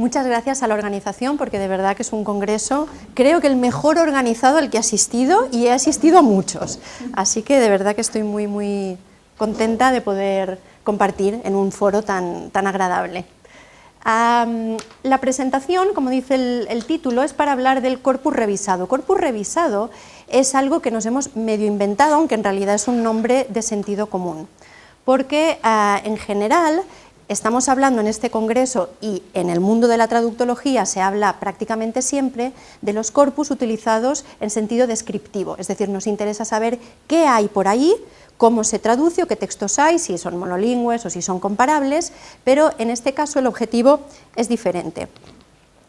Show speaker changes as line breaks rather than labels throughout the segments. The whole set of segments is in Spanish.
Muchas gracias a la organización, porque de verdad que es un congreso, creo que el mejor organizado al que he asistido, y he asistido a muchos. Así que de verdad que estoy muy contenta de poder compartir en un foro tan agradable. La presentación, como dice el título, es para hablar del corpus revisado. Corpus revisado es algo que nos hemos medio inventado, aunque en realidad es un nombre de sentido común, porque en general estamos hablando en este congreso, y en el mundo de la traductología se habla prácticamente siempre de los corpus utilizados en sentido descriptivo, es decir, nos interesa saber qué hay por ahí, cómo se traduce o qué textos hay, si son monolingües o si son comparables, pero en este caso el objetivo es diferente.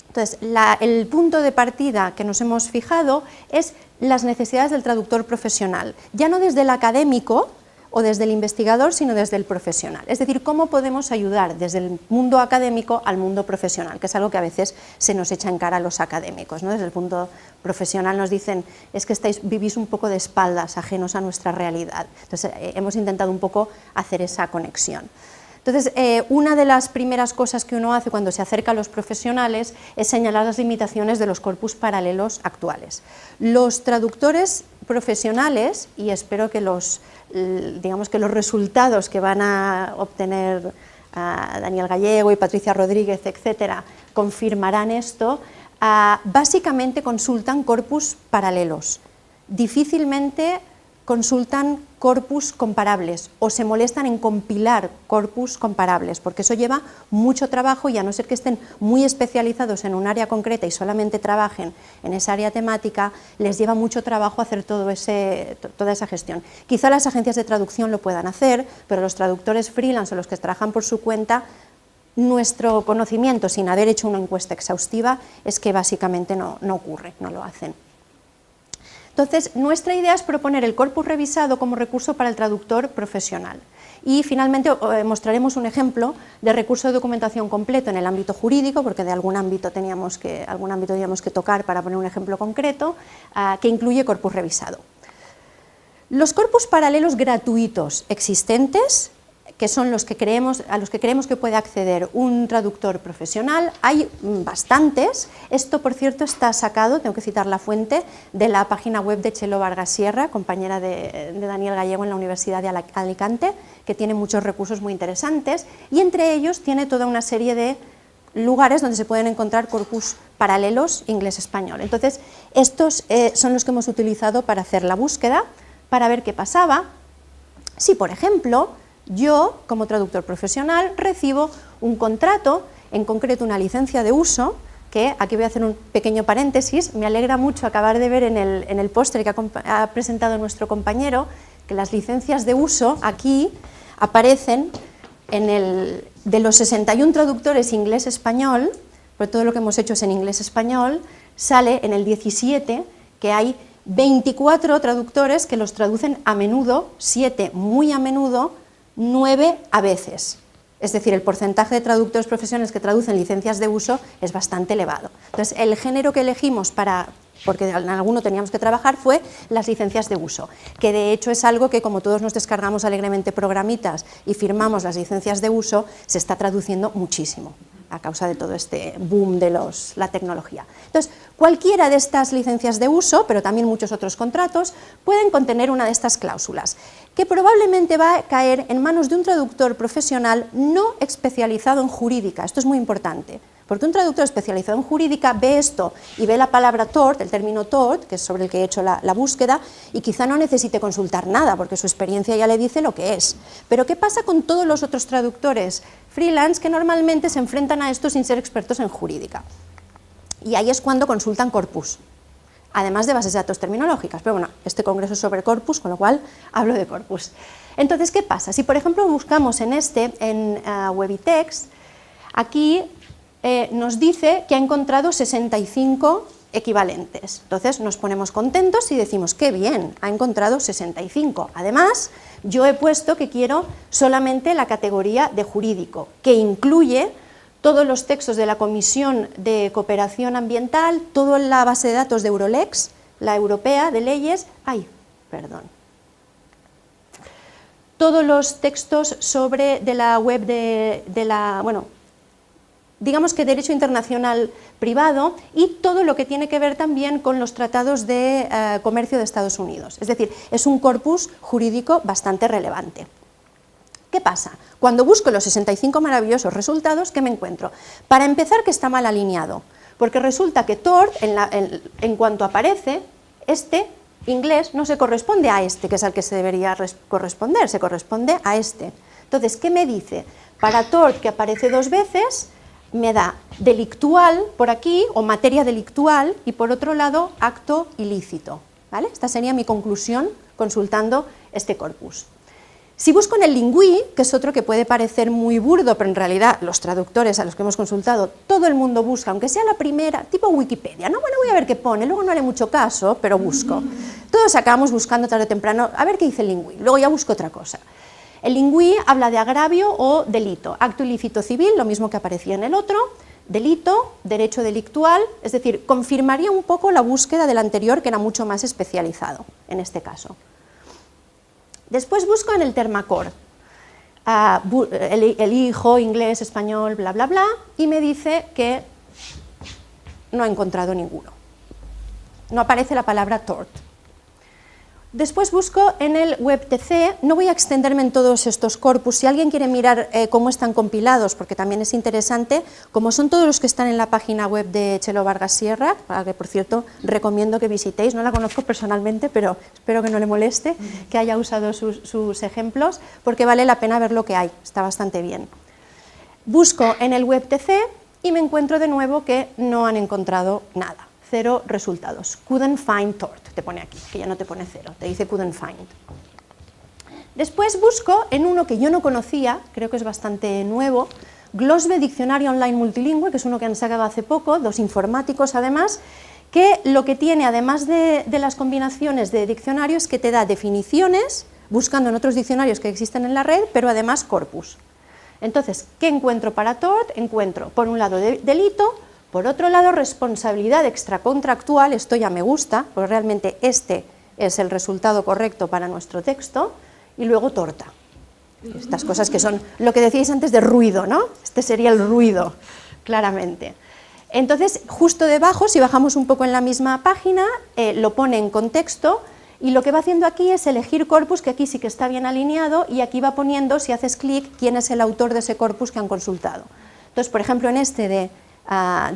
Entonces, el punto de partida que nos hemos fijado es las necesidades del traductor profesional, ya no desde el académico o desde el investigador, sino desde el profesional. Es decir, cómo podemos ayudar desde el mundo académico al mundo profesional, que es algo que a veces se nos echa en cara a los académicos, ¿no? Desde el punto profesional nos dicen, es que vivís un poco de espaldas, ajenos a nuestra realidad. Entonces, hemos intentado un poco hacer esa conexión. Entonces, una de las primeras cosas que uno hace cuando se acerca a los profesionales es señalar las limitaciones de los corpus paralelos actuales. Los traductores profesionales, y espero que los resultados que van a obtener Daniel Gallego y Patricia Rodríguez, etcétera, confirmarán esto, básicamente consultan corpus paralelos. Difícilmente consultan corpus comparables o se molestan en compilar corpus comparables, porque eso lleva mucho trabajo, y a no ser que estén muy especializados en un área concreta y solamente trabajen en esa área temática, les lleva mucho trabajo hacer toda esa gestión. Quizá las agencias de traducción lo puedan hacer, pero los traductores freelance o los que trabajan por su cuenta, nuestro conocimiento, sin haber hecho una encuesta exhaustiva, es que básicamente no ocurre, no lo hacen. Entonces, nuestra idea es proponer el corpus revisado como recurso para el traductor profesional. Y finalmente mostraremos un ejemplo de recurso de documentación completo en el ámbito jurídico, porque de algún ámbito teníamos que tocar para poner un ejemplo concreto, que incluye corpus revisado. Los corpus paralelos gratuitos existentes, que son a los que creemos que puede acceder un traductor profesional, hay bastantes. Esto, por cierto, está sacado, tengo que citar la fuente, de la página web de Chelo Vargas Sierra, compañera de Daniel Gallego en la Universidad de Alicante, que tiene muchos recursos muy interesantes, y entre ellos tiene toda una serie de lugares donde se pueden encontrar corpus paralelos inglés-español. Entonces, estos son los que hemos utilizado para hacer la búsqueda, para ver qué pasaba si, por ejemplo, yo, como traductor profesional, recibo un contrato, en concreto una licencia de uso, que aquí voy a hacer un pequeño paréntesis. Me alegra mucho acabar de ver en el póster que ha presentado nuestro compañero, que las licencias de uso aquí aparecen de los 61 traductores inglés-español, porque todo lo que hemos hecho es en inglés-español, sale en el 17 que hay 24 traductores que los traducen a menudo, 7 muy a menudo, 9 a veces. Es decir, el porcentaje de traductores profesionales que traducen licencias de uso es bastante elevado. Entonces, el género que elegimos porque en alguno teníamos que trabajar, fue las licencias de uso, que de hecho es algo que, como todos nos descargamos alegremente programitas y firmamos las licencias de uso, se está traduciendo muchísimo a causa de todo este boom de la tecnología. Entonces, cualquiera de estas licencias de uso, pero también muchos otros contratos, pueden contener una de estas cláusulas, que probablemente va a caer en manos de un traductor profesional no especializado en jurídica. Esto es muy importante, porque un traductor especializado en jurídica ve esto y ve la palabra tort, el término tort, que es sobre el que he hecho la búsqueda, y quizá no necesite consultar nada, porque su experiencia ya le dice lo que es. Pero ¿qué pasa con todos los otros traductores freelance que normalmente se enfrentan a esto sin ser expertos en jurídica? Y ahí es cuando consultan corpus, además de bases de datos terminológicas. Pero bueno, este congreso es sobre corpus, con lo cual hablo de corpus. Entonces, ¿qué pasa? Si, por ejemplo, buscamos en Webitext, aquí nos dice que ha encontrado 65 equivalentes. Entonces, nos ponemos contentos y decimos, qué bien, ha encontrado 65. Además, yo he puesto que quiero solamente la categoría de jurídico, que incluye todos los textos de la Comisión de Cooperación Ambiental, toda la base de datos de Eurolex, la europea de leyes, todos los textos de la web de digamos que derecho internacional privado y todo lo que tiene que ver también con los tratados de comercio de Estados Unidos. Es decir, es un corpus jurídico bastante relevante. ¿Qué pasa? Cuando busco los 65 maravillosos resultados, ¿qué me encuentro? Para empezar, que está mal alineado, porque resulta que tort, en cuanto aparece, este inglés no se corresponde a este, que es al que se debería corresponder, se corresponde a este. Entonces, ¿qué me dice? Para tort, que aparece 2 veces, me da delictual por aquí, o materia delictual, y por otro lado, acto ilícito. ¿Vale? Esta sería mi conclusión consultando este corpus. Si busco en el lingüí, que es otro que puede parecer muy burdo, pero en realidad los traductores a los que hemos consultado, todo el mundo busca, aunque sea la primera, tipo Wikipedia, ¿no? Bueno, voy a ver qué pone, luego no haré mucho caso, pero busco. Todos acabamos buscando tarde o temprano, a ver qué dice el lingüí, luego ya busco otra cosa. El lingüí habla de agravio o delito, acto ilícito civil, lo mismo que aparecía en el otro, delito, derecho delictual, es decir, confirmaría un poco la búsqueda del anterior, que era mucho más especializado en este caso. Después busco en el Termacor, elijo inglés, español, bla, bla, bla, y me dice que no he encontrado ninguno. No aparece la palabra tort. Después busco en el WebTC, no voy a extenderme en todos estos corpus, si alguien quiere mirar cómo están compilados, porque también es interesante, como son todos los que están en la página web de Txelo Vargas Sierra, para que por cierto recomiendo que visitéis, no la conozco personalmente, pero espero que no le moleste, que haya usado sus ejemplos, porque vale la pena ver lo que hay, está bastante bien. Busco en el WebTC y me encuentro de nuevo que no han encontrado nada. 0 resultados. Couldn't find tort, te pone aquí, que ya no te pone 0, te dice couldn't find. Después busco en uno que yo no conocía, creo que es bastante nuevo, Glosbe Diccionario Online Multilingüe, que es uno que han sacado hace poco, 2 informáticos además, que lo que tiene, además de las combinaciones de diccionarios, es que te da definiciones, buscando en otros diccionarios que existen en la red, pero además corpus. Entonces, ¿qué encuentro para tort? Encuentro, por un lado, delito. Por otro lado, responsabilidad extracontractual, esto ya me gusta, porque realmente este es el resultado correcto para nuestro texto, y luego torta. Estas cosas que son lo que decíais antes de ruido, ¿no? Este sería el ruido, claramente. Entonces, justo debajo, si bajamos un poco en la misma página, lo pone en contexto, y lo que va haciendo aquí es elegir corpus, que aquí sí que está bien alineado, y aquí va poniendo, si haces clic, quién es el autor de ese corpus que han consultado. Entonces, por ejemplo, en este de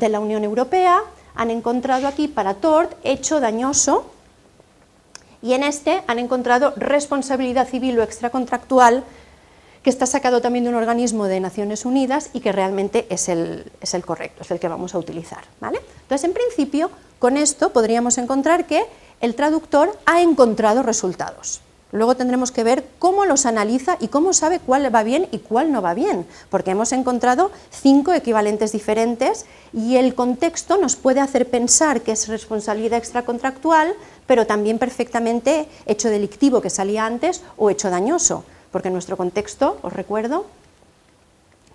la Unión Europea, han encontrado aquí para tort hecho dañoso, y en este han encontrado responsabilidad civil o extracontractual, que está sacado también de un organismo de Naciones Unidas y que realmente es el correcto, es el que vamos a utilizar, ¿vale? Entonces, en principio, con esto podríamos encontrar que el traductor ha encontrado resultados. Luego tendremos que ver cómo los analiza y cómo sabe cuál va bien y cuál no va bien, porque hemos encontrado 5 equivalentes diferentes y el contexto nos puede hacer pensar que es responsabilidad extracontractual, pero también perfectamente hecho delictivo, que salía antes, o hecho dañoso, porque en nuestro contexto, os recuerdo,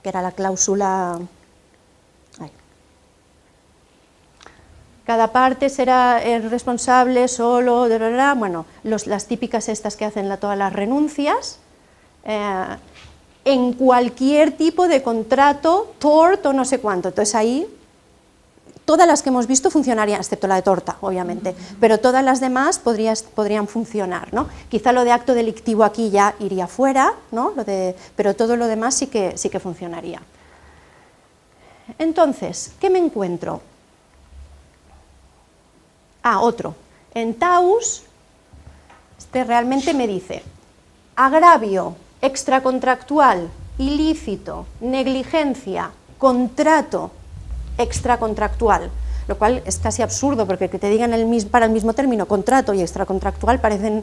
que era la cláusula... Cada parte será responsable solo, bueno, las típicas estas que hacen todas las renuncias, en cualquier tipo de contrato, tort o no sé cuánto. Entonces ahí, todas las que hemos visto funcionarían, excepto la de torta, obviamente, pero todas las demás podrían funcionar, ¿no? Quizá lo de acto delictivo aquí ya iría fuera, ¿no? Pero todo lo demás sí que funcionaría. Entonces, ¿qué me encuentro? Otro. En Taus, realmente me dice agravio, extracontractual, ilícito, negligencia, contrato extracontractual, lo cual es casi absurdo porque que te digan para el mismo término contrato y extracontractual parecen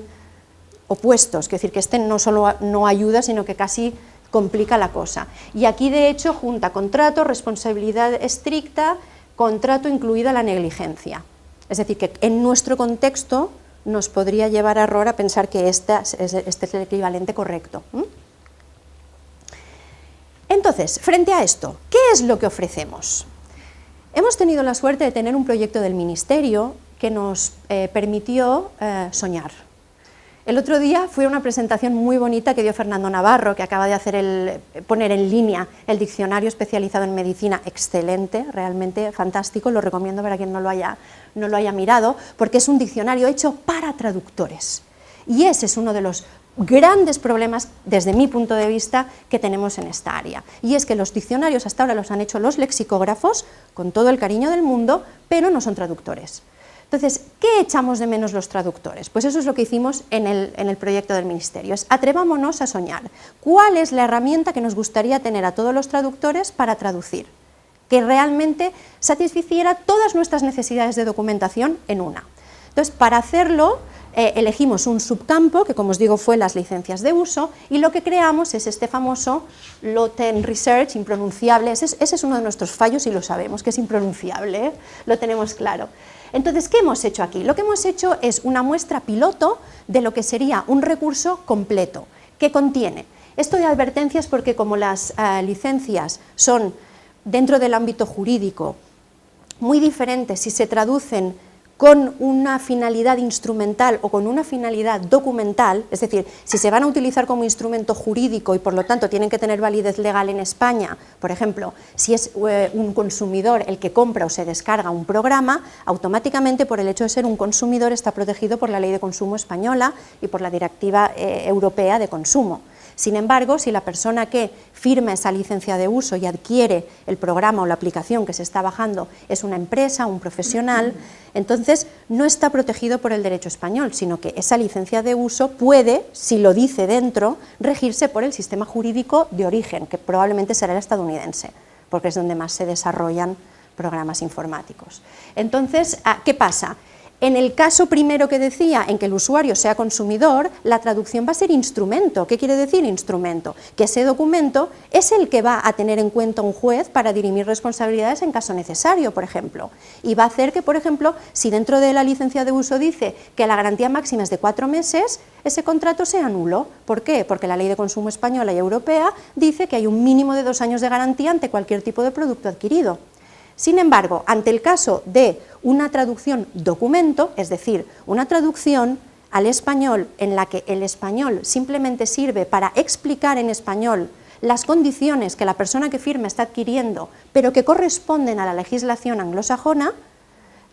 opuestos, es decir, que este no solo no ayuda, sino que casi complica la cosa. Y aquí, de hecho, junta contrato, responsabilidad estricta, contrato incluida la negligencia. Es decir, que en nuestro contexto nos podría llevar a error a pensar que este es el equivalente correcto. Entonces, frente a esto, ¿qué es lo que ofrecemos? Hemos tenido la suerte de tener un proyecto del Ministerio que nos permitió soñar. El otro día fui a una presentación muy bonita que dio Fernando Navarro, que acaba de poner en línea el diccionario especializado en medicina, excelente, realmente fantástico, lo recomiendo para quien no lo haya mirado, porque es un diccionario hecho para traductores. Y ese es uno de los grandes problemas, desde mi punto de vista, que tenemos en esta área. Y es que los diccionarios hasta ahora los han hecho los lexicógrafos, con todo el cariño del mundo, pero no son traductores. Entonces, ¿qué echamos de menos los traductores? Pues eso es lo que hicimos en el proyecto del Ministerio, es atrevámonos a soñar. ¿Cuál es la herramienta que nos gustaría tener a todos los traductores para traducir? Que realmente satisficiera todas nuestras necesidades de documentación en una. Entonces, para hacerlo, elegimos un subcampo, que como os digo fue las licencias de uso, y lo que creamos es este famoso Latent Research, impronunciable. Ese es uno de nuestros fallos y lo sabemos, que es impronunciable, ¿eh? Lo tenemos claro. Entonces, ¿qué hemos hecho aquí? Lo que hemos hecho es una muestra piloto de lo que sería un recurso completo, que contiene esto de advertencias, porque como las licencias son dentro del ámbito jurídico muy diferentes si se traducen con una finalidad instrumental o con una finalidad documental, es decir, si se van a utilizar como instrumento jurídico y por lo tanto tienen que tener validez legal en España, por ejemplo, si es un consumidor el que compra o se descarga un programa, automáticamente por el hecho de ser un consumidor está protegido por la Ley de Consumo española y por la Directiva Europea de Consumo. Sin embargo, si la persona que firma esa licencia de uso y adquiere el programa o la aplicación que se está bajando es una empresa, un profesional, entonces no está protegido por el derecho español, sino que esa licencia de uso puede, si lo dice dentro, regirse por el sistema jurídico de origen, que probablemente será el estadounidense, porque es donde más se desarrollan programas informáticos. Entonces, ¿qué pasa? En el caso primero que decía, en que el usuario sea consumidor, la traducción va a ser instrumento. ¿Qué quiere decir instrumento? Que ese documento es el que va a tener en cuenta un juez para dirimir responsabilidades en caso necesario, por ejemplo. Y va a hacer que, por ejemplo, si dentro de la licencia de uso dice que la garantía máxima es de 4 meses, ese contrato sea nulo. ¿Por qué? Porque la Ley de Consumo española y europea dice que hay un mínimo de 2 años de garantía ante cualquier tipo de producto adquirido. Sin embargo, ante el caso de una traducción documento, es decir, una traducción al español en la que el español simplemente sirve para explicar en español las condiciones que la persona que firma está adquiriendo, pero que corresponden a la legislación anglosajona,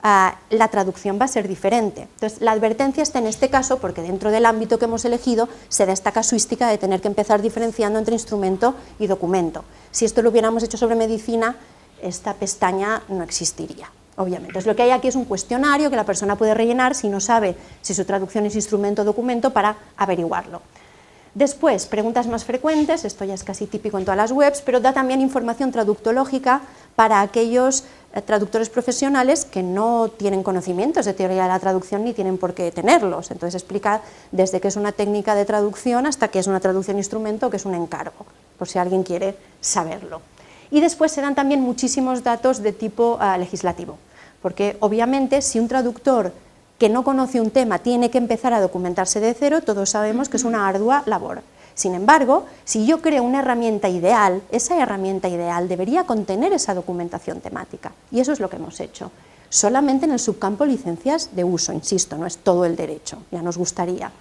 la traducción va a ser diferente. Entonces, la advertencia está en este caso porque dentro del ámbito que hemos elegido se da esta casuística de tener que empezar diferenciando entre instrumento y documento. Si esto lo hubiéramos hecho sobre medicina, esta pestaña no existiría, obviamente. Entonces, lo que hay aquí es un cuestionario que la persona puede rellenar si no sabe si su traducción es instrumento o documento para averiguarlo. Después, preguntas más frecuentes, esto ya es casi típico en todas las webs, pero da también información traductológica para aquellos traductores profesionales que no tienen conocimientos de teoría de la traducción ni tienen por qué tenerlos. Entonces explica desde qué es una técnica de traducción hasta qué es una traducción instrumento o qué es un encargo, por si alguien quiere saberlo. Y después se dan también muchísimos datos de tipo legislativo, porque obviamente si un traductor que no conoce un tema tiene que empezar a documentarse de cero, todos sabemos que es una ardua labor. Sin embargo, si yo creo una herramienta ideal, esa herramienta ideal debería contener esa documentación temática, y eso es lo que hemos hecho. Solamente en el subcampo licencias de uso, insisto, no es todo el derecho, ya nos gustaría.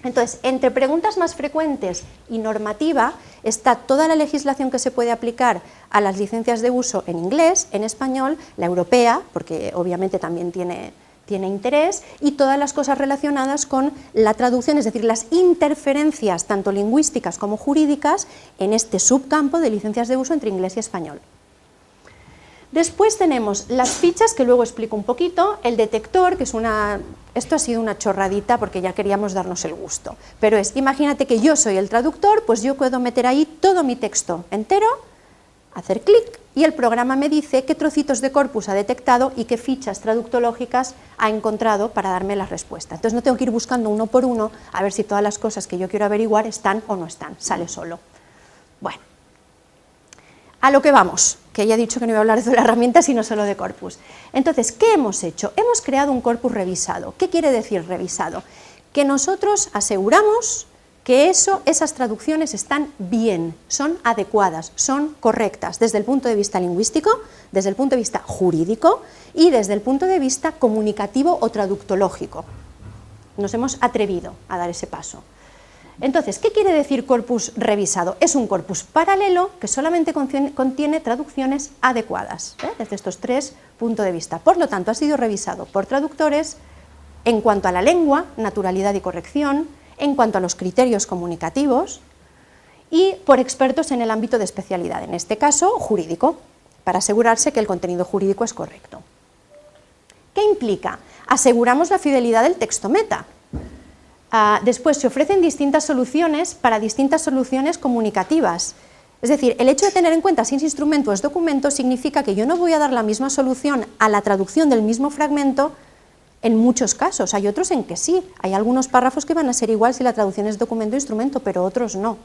Entonces, entre preguntas más frecuentes y normativa está toda la legislación que se puede aplicar a las licencias de uso en inglés, en español, la europea, porque obviamente también tiene interés, y todas las cosas relacionadas con la traducción, es decir, las interferencias tanto lingüísticas como jurídicas en este subcampo de licencias de uso entre inglés y español. Después tenemos las fichas, que luego explico un poquito, el detector, que es esto ha sido una chorradita porque ya queríamos darnos el gusto, pero imagínate que yo soy el traductor, pues yo puedo meter ahí todo mi texto entero, hacer clic y el programa me dice qué trocitos de corpus ha detectado y qué fichas traductológicas ha encontrado para darme la respuesta. Entonces no tengo que ir buscando uno por uno a ver si todas las cosas que yo quiero averiguar están o no están, sale solo. Bueno. A lo que vamos, que ya he dicho que no iba a hablar de la herramienta sino solo de corpus. Entonces, ¿qué hemos hecho? Hemos creado un corpus revisado. ¿Qué quiere decir revisado? Que nosotros aseguramos que esas traducciones están bien, son adecuadas, son correctas desde el punto de vista lingüístico, desde el punto de vista jurídico y desde el punto de vista comunicativo o traductológico. Nos hemos atrevido a dar ese paso. Entonces, ¿qué quiere decir corpus revisado? Es un corpus paralelo que solamente contiene traducciones adecuadas, desde estos tres puntos de vista. Por lo tanto, ha sido revisado por traductores en cuanto a la lengua, naturalidad y corrección, en cuanto a los criterios comunicativos y por expertos en el ámbito de especialidad, en este caso jurídico, para asegurarse que el contenido jurídico es correcto. ¿Qué implica? Aseguramos la fidelidad del texto meta. Después se ofrecen distintas soluciones para distintas soluciones comunicativas. Es decir, el hecho de tener en cuenta si ese instrumento es documento significa que yo no voy a dar la misma solución a la traducción del mismo fragmento en muchos casos. Hay otros en que sí, hay algunos párrafos que van a ser igual si la traducción es documento o instrumento, pero otros no.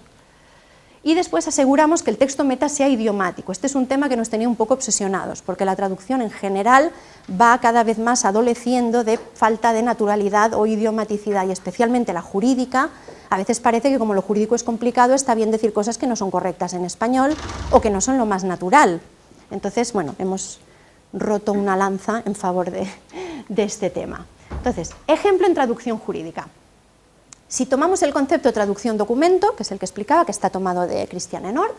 Y después aseguramos que el texto meta sea idiomático. Este es un tema que nos tenía un poco obsesionados, porque la traducción en general va cada vez más adoleciendo de falta de naturalidad o idiomaticidad, y especialmente la jurídica. A veces parece que como lo jurídico es complicado, está bien decir cosas que no son correctas en español o que no son lo más natural. Entonces, bueno, hemos roto una lanza en favor de este tema. Entonces, ejemplo en traducción jurídica. Si tomamos el concepto de traducción documento, que es el que explicaba, que está tomado de Christiane Nord,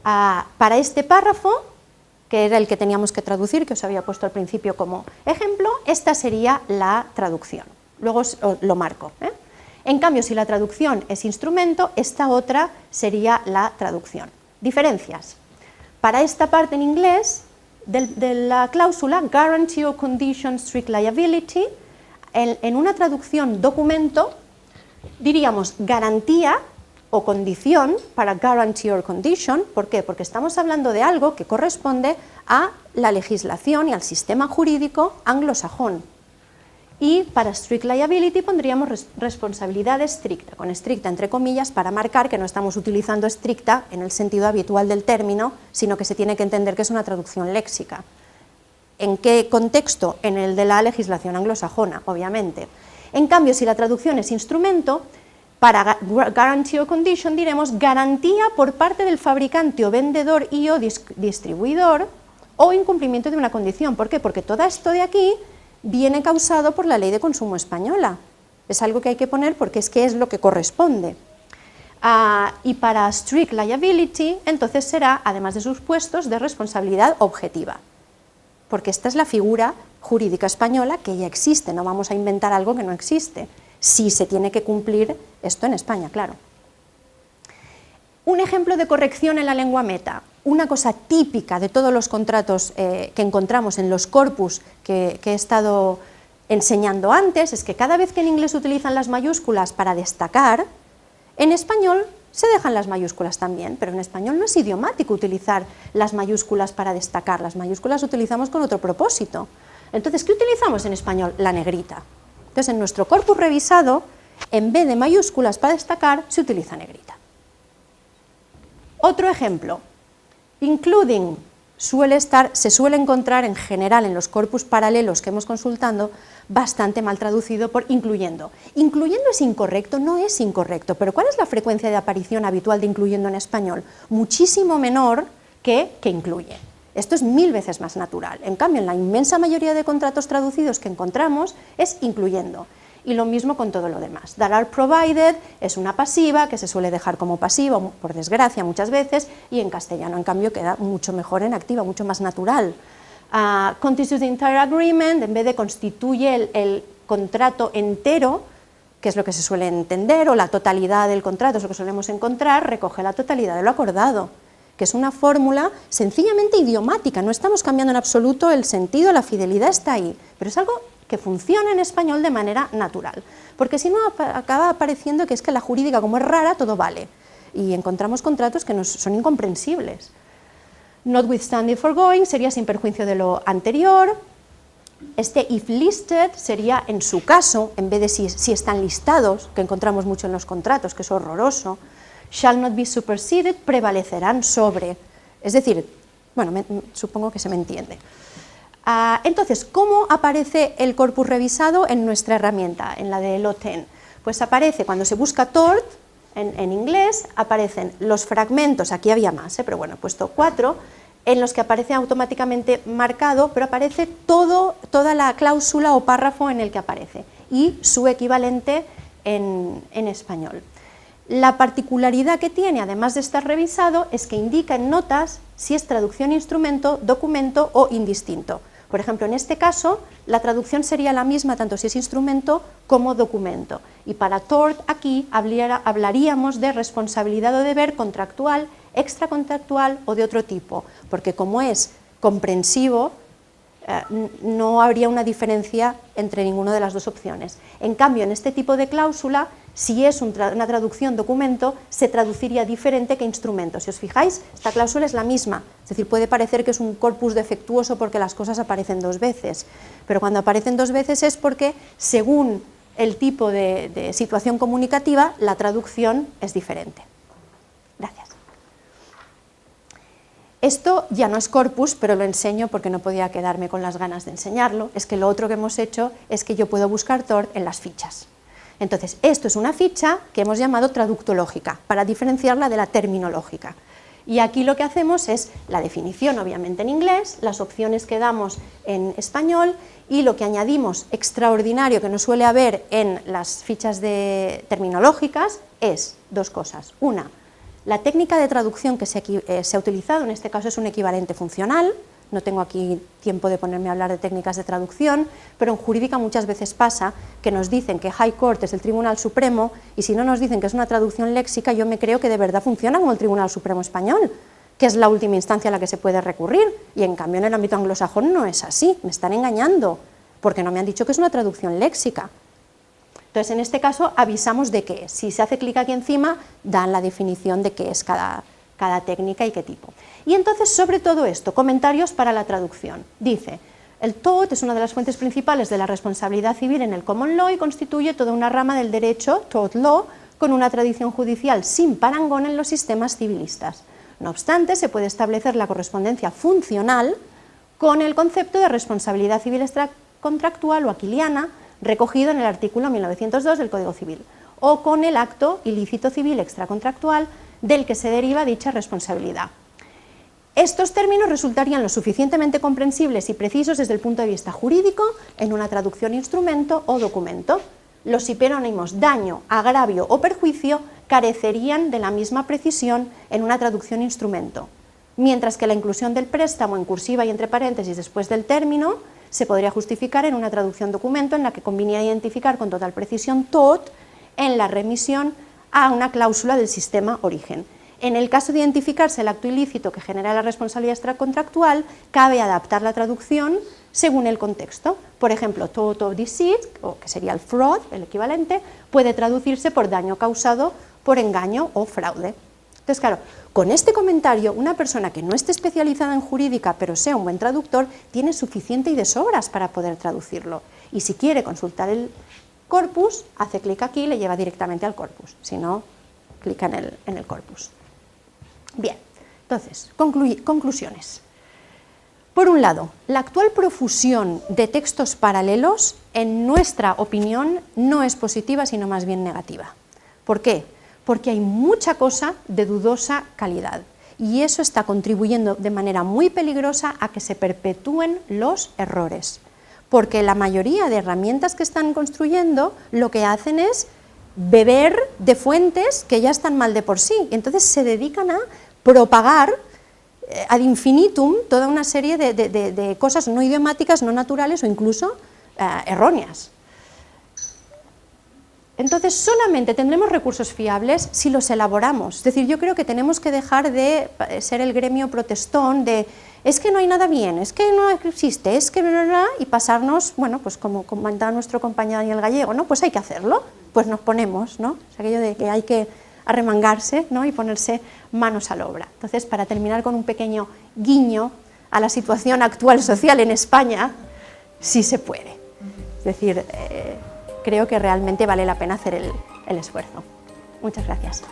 para este párrafo, que era el que teníamos que traducir, que os había puesto al principio como ejemplo, esta sería la traducción. Luego os lo marco. En cambio, si la traducción es instrumento, esta otra sería la traducción. Diferencias. Para esta parte en inglés, de la cláusula Guarantee or Condition Strict Liability, en una traducción documento, diríamos garantía o condición para guarantee or condition. ¿Por qué? Porque estamos hablando de algo que corresponde a la legislación y al sistema jurídico anglosajón. Y para strict liability pondríamos responsabilidad estricta, con estricta entre comillas para marcar que no estamos utilizando estricta en el sentido habitual del término, sino que se tiene que entender que es una traducción léxica. ¿En qué contexto? En el de la legislación anglosajona, obviamente. En cambio, si la traducción es instrumento, para guarantee or condition diremos garantía por parte del fabricante o vendedor y o distribuidor o incumplimiento de una condición. ¿Por qué? Porque todo esto de aquí viene causado por la Ley de Consumo Española. Es algo que hay que poner porque es lo que corresponde. Y para strict liability, entonces será, además de sus puestos, de responsabilidad objetiva. Porque esta es la figura jurídica española que ya existe, no vamos a inventar algo que no existe, si se tiene que cumplir esto en España, claro. Un ejemplo de corrección en la lengua meta, una cosa típica de todos los contratos que encontramos en los corpus que he estado enseñando antes, es que cada vez que en inglés utilizan las mayúsculas para destacar, en español se dejan las mayúsculas también, pero en español no es idiomático utilizar las mayúsculas para destacar, las mayúsculas utilizamos con otro propósito. Entonces, ¿qué utilizamos en español? La negrita. Entonces, en nuestro corpus revisado, en vez de mayúsculas para destacar, se utiliza negrita. Otro ejemplo, including, se suele encontrar en general en los corpus paralelos que hemos consultado, bastante mal traducido por incluyendo. Incluyendo es incorrecto, no es incorrecto, pero ¿cuál es la frecuencia de aparición habitual de incluyendo en español? Muchísimo menor que incluye. Esto es 1000 veces más natural. En cambio, en la inmensa mayoría de contratos traducidos que encontramos es incluyendo. Y lo mismo con todo lo demás. That are provided es una pasiva que se suele dejar como pasiva, por desgracia, muchas veces, y en castellano, en cambio, queda mucho mejor en activa, mucho más natural. Constitutes the entire agreement, en vez de constituye el contrato entero, que es lo que se suele entender, o la totalidad del contrato es lo que solemos encontrar, recoge la totalidad de lo acordado, que es una fórmula sencillamente idiomática, no estamos cambiando en absoluto el sentido, la fidelidad está ahí, pero es algo que funciona en español de manera natural, porque si no acaba apareciendo que es que la jurídica, como es rara, todo vale, y encontramos contratos que son incomprensibles. Notwithstanding foregoing sería sin perjuicio de lo anterior. Este if listed sería en su caso, en vez de si están listados, que encontramos mucho en los contratos, que es horroroso. Shall not be superseded, prevalecerán sobre. Es decir, bueno, supongo que se me entiende. Entonces, ¿cómo aparece el corpus revisado en nuestra herramienta, en la de LO10? Pues aparece cuando se busca tort, en inglés, aparecen los fragmentos, aquí había más, pero bueno, he puesto 4, en los que aparece automáticamente marcado, pero aparece toda la cláusula o párrafo en el que aparece. y su equivalente en español. La particularidad que tiene, además de estar revisado, es que indica en notas si es traducción instrumento, documento o indistinto. Por ejemplo, en este caso, la traducción sería la misma tanto si es instrumento como documento. Y para tort, aquí hablaríamos de responsabilidad o deber contractual, extracontractual o de otro tipo, porque como es comprensivo, no habría una diferencia entre ninguna de las dos opciones. En cambio, en este tipo de cláusula, si es una traducción documento, se traduciría diferente que instrumento. Si os fijáis, esta cláusula es la misma, es decir, puede parecer que es un corpus defectuoso porque las cosas aparecen dos veces, pero cuando aparecen dos veces es porque, según el tipo de situación comunicativa, la traducción es diferente. Gracias. Esto ya no es corpus, pero lo enseño porque no podía quedarme con las ganas de enseñarlo. Es que lo otro que hemos hecho es que yo puedo buscar tort en las fichas. Entonces, esto es una ficha que hemos llamado traductológica, para diferenciarla de la terminológica. Y aquí lo que hacemos es la definición, obviamente en inglés, las opciones que damos en español y lo que añadimos extraordinario que no suele haber en las fichas terminológicas es dos cosas. Una, la técnica de traducción que se ha utilizado, en este caso es un equivalente funcional, no tengo aquí tiempo de ponerme a hablar de técnicas de traducción, pero en jurídica muchas veces pasa que nos dicen que High Court es el Tribunal Supremo y si no nos dicen que es una traducción léxica, yo me creo que de verdad funciona como el Tribunal Supremo Español, que es la última instancia a la que se puede recurrir, y en cambio en el ámbito anglosajón no es así, me están engañando, porque no me han dicho que es una traducción léxica. Entonces, en este caso, avisamos de qué es. Si se hace clic aquí encima, dan la definición de qué es cada técnica y qué tipo. Y entonces, sobre todo esto, comentarios para la traducción. Dice, el tort es una de las fuentes principales de la responsabilidad civil en el common law y constituye toda una rama del derecho, tort law, con una tradición judicial sin parangón en los sistemas civilistas. No obstante, se puede establecer la correspondencia funcional con el concepto de responsabilidad civil extracontractual o aquiliana, recogido en el artículo 1902 del Código Civil, o con el acto ilícito civil extracontractual del que se deriva dicha responsabilidad. Estos términos resultarían lo suficientemente comprensibles y precisos desde el punto de vista jurídico en una traducción instrumento o documento. Los hiperónimos daño, agravio o perjuicio carecerían de la misma precisión en una traducción instrumento, mientras que la inclusión del préstamo en cursiva y entre paréntesis después del término se podría justificar en una traducción documento en la que conviniera identificar con total precisión tort en la remisión a una cláusula del sistema origen. En el caso de identificarse el acto ilícito que genera la responsabilidad extracontractual, cabe adaptar la traducción según el contexto. Por ejemplo, tort of deceit, o que sería el fraud, el equivalente, puede traducirse por daño causado por engaño o fraude. Entonces, claro, con este comentario, una persona que no esté especializada en jurídica, pero sea un buen traductor, tiene suficiente y de sobras para poder traducirlo. Y si quiere consultar el corpus, hace clic aquí y le lleva directamente al corpus. Si no, clica en el corpus. Bien, entonces, conclusiones. Por un lado, la actual profusión de textos paralelos, en nuestra opinión, no es positiva, sino más bien negativa. ¿Por qué? Porque hay mucha cosa de dudosa calidad y eso está contribuyendo de manera muy peligrosa a que se perpetúen los errores, porque la mayoría de herramientas que están construyendo lo que hacen es beber de fuentes que ya están mal de por sí, y entonces se dedican a propagar ad infinitum toda una serie de cosas no idiomáticas, no naturales o incluso erróneas. Entonces, solamente tendremos recursos fiables si los elaboramos. Es decir, yo creo que tenemos que dejar de ser el gremio protestón de es que no hay nada bien, es que no existe, es que no, y pasarnos, bueno, pues como comentaba nuestro compañero Daniel Gallego, ¿no? Pues hay que hacerlo, pues nos ponemos, ¿no? Es aquello de que hay que arremangarse, ¿no? Y ponerse manos a la obra. Entonces, para terminar con un pequeño guiño a la situación actual social en España, sí se puede. Es decir, creo que realmente vale la pena hacer el esfuerzo. Muchas gracias.